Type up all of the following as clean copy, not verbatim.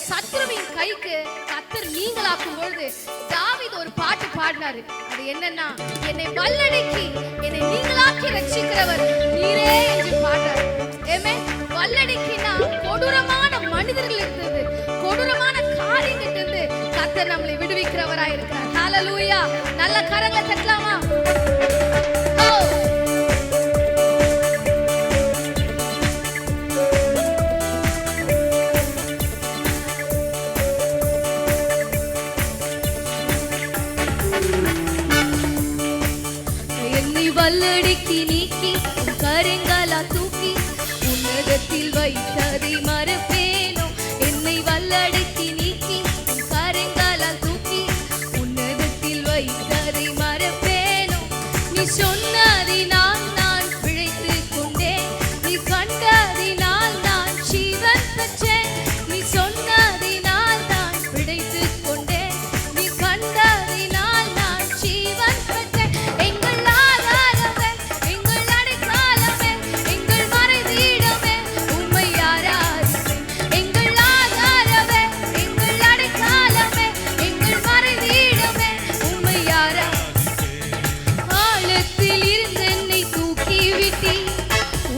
சத்துருவின் கைக்கு கர்த்தர் நீங்களாக்கும் பொழுது தாவீது ஒரு பாட்டு பாடினாரு. அது என்னன்னா, என்னை வல்லடக்கி என்னை நீங்களாக்கி ரட்சிக்கிறவர் நீரே என்று பாடுறாரு. வல்லடக்கினா கொடூரமான மனிதர்கள் இருந்தது, கொடூரமான காரியங்கள் இருந்து கர்த்தர் நம்மளை விடுவிக்கிறவராய் இருக்கிறார். ஹalleluya. நல்ல கரங்களை தட்டலாமா? என்னை வல்லடக்கி நீக்கி கரங்களா தூக்கி உன்னதத்தில் வைத்ததை மறப்பேனோ. என்னை வல்லடக்கி நீக்கி கரங்களா தூக்கி உன்னதத்தில் வைத்ததை மறப்பேனோ. நீ சொன்னதினால் நான் பிழைத்துக் கொண்டேன், நீ கண்டதினால் நான் ஜீவன் பெற்றேன். நீ சொன்னதினால் நான் பிழைத்துக் கொண்டேன், நீ கண்டதினால் நான் ஜீவன் பெற்றேன். எங்கள் ஆதாரமே, எங்கள் அடைக்கலமே, எங்கள் மறைவீடமே, உம்மை ஆராதிப்பேன். எங்கள் ஆதாரமே, எங்கள் அடைக்கலமே, எங்கள் மறைவீடமே, உம்மை ஆராதிப்பேன். ஆழத்தில் இருந்து என்னை தூக்கி விட்டீர்,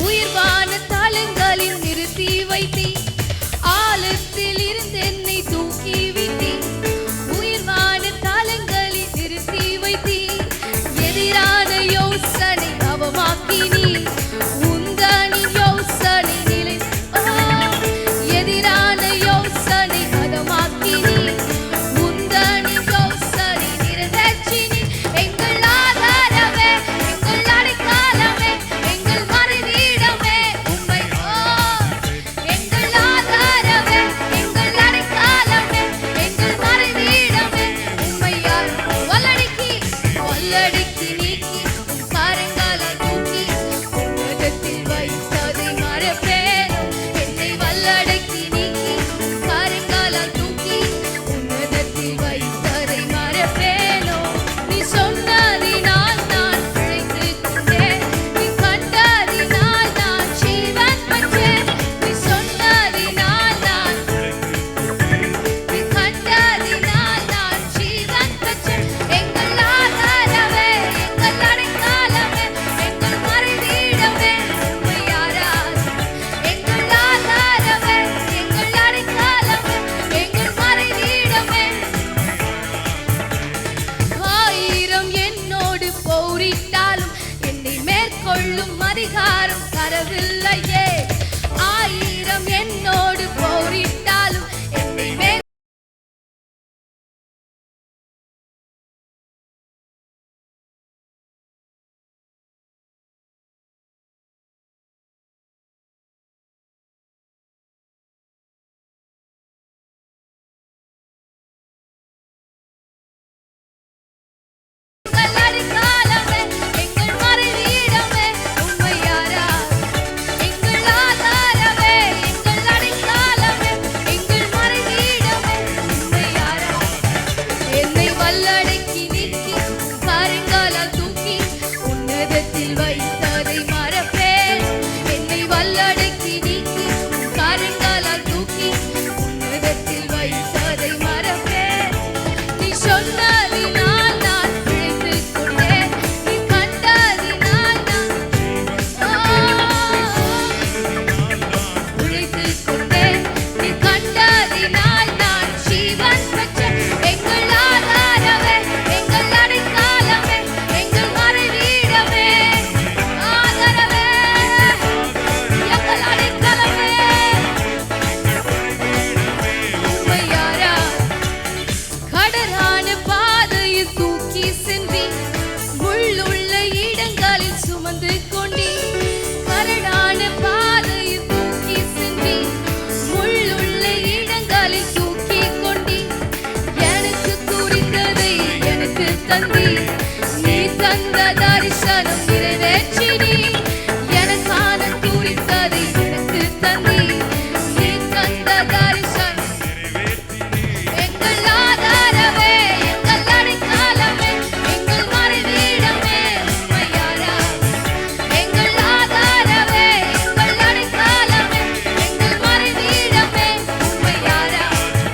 உயர்வான தலங்களில் நிறுத்தி வைத்தீர். ஆழத்தில் இருந்து என்னை தூக்கி விட்டீர், உயர்வான தலங்களில் நிறுத்தி வைத்தீர். எதிரான யோசனை அவமாக்கினீர், உந்தனின் யோசனை நிலை. எதிரான யோசனை அதமாக்கினீர், உந்தனின் யோசனை நிறைவேற்றினீர். எங்கள் ஆதாரமே, எங்கள் அடைக்கலமே, எங்கள் மறைவீடமே, உம்மை எங்கள் ஆதாரமே, எங்கள் அடைக்கலமே, எங்கள் மறைவீடமே, உம்மை வல்லடக்கி வல்லடக்கி நீக்கி கரங்களை தூக்கி உன்னதத்தில் வைத்ததை மறப்பேனோ. என்னை வல்லடக்கி நீக்கி கரங்களை தூக்கி உன்னதத்தில் வைத்ததை மறப்பேனோ. நீ சொன்னதினால் நான் பிழைத்துக் கொண்டேன், நீ கண்டதினால் நான் ஜீவன் பெற்றேன். நீ சொன்னதினால் நான், நீ கண்டதினால் நான் ஜீவன் பெற்றேன். எங்கள் ஆதாரமே, எங்கள் அடைக்கலமே, எங்கள் மறைவீடமே, உம்மை ஆராதிப்பேன். எங்கள் ஆதாரமே, எங்கள் அடைக்கலமே, எங்கள் மறைவீடமே. ஆயிரம் என்னோடு போரிட்டாலும் என்னை மேற்கொள்ளும் அதிகாரம் தரவில்லையே. ஆயிரம் என்னோடு போரிட்டாலும் என்னை எங்கள் அடைக்கலமே, எங்கள் மறைவீடமே, உம்மை ஆராதிப்பேன். எங்கள் ஆதாரமே, எங்கள் அடைக்கலமே, எங்கள் மறைவீடமே, உம்மை ஆராதிப்பேன். என்னை வல்லடக்கி நீக்கி கரங்களால் தூக்கி உன்னதத்தில் வைத்ததை மறப்பேன். என்னை வல்லடக்கி நீக்கி கரங்களால் தூக்கி உன்னதத்தில் வைத்ததை மறப்பேன். நீ சொன்னதினால் நான் பிழைத்துக் கொண்டேன், நீ கண்டதினால் நான் பிழைத்துக் கொண்டேன், நீ கண்டதினால் நான் ஜீவன் பெற்றேன். எங்கள் ஆதாரமே, எங்கள் அடைக்கலமே, எங்கள் மறைவீடமே, ஆதாரமே, எங்கள் அடைக்கலமே, உம்மை ஆராதிப்பேன். கடலான பாதையில் தூக்கி சென்றீர், முள்ளுள்ள இடங்களில் சுமந்து கொண்டீர். கரடான பாதையில் தூக்கி சென்றீர், முள்ளுள்ள இடங்களில் தூக்கி கொண்டீர். எனக்கு குறித்ததை எனக்கு தந்தீர், நீ தந்த தரிசனம் நிறைவேற்றினீர். எனக்கான குறித்ததை எனக்கு தந்தீர், நீ தந்த தரிசனம். எங்கள் ஆதாரமே, எங்கள் அடைக்கலமே, எங்கள் மறைவீடமே, உம்மை ஆராதிப்பேன். எங்கள் ஆதாரமே, எங்கள் அடைக்கலமே, எங்கள் மறைவீடமே, உம்மை ஆராதிப்பேன்.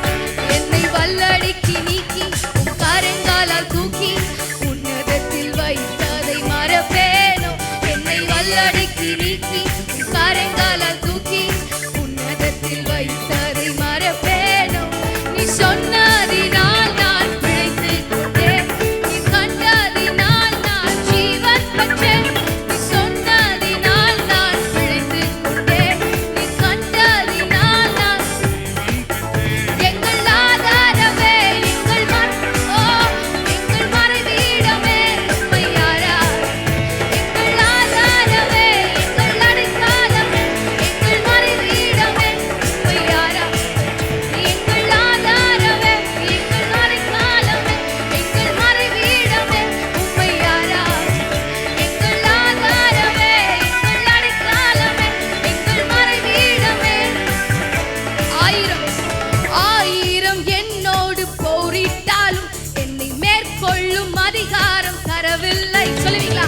சொல்லுவீங்களா?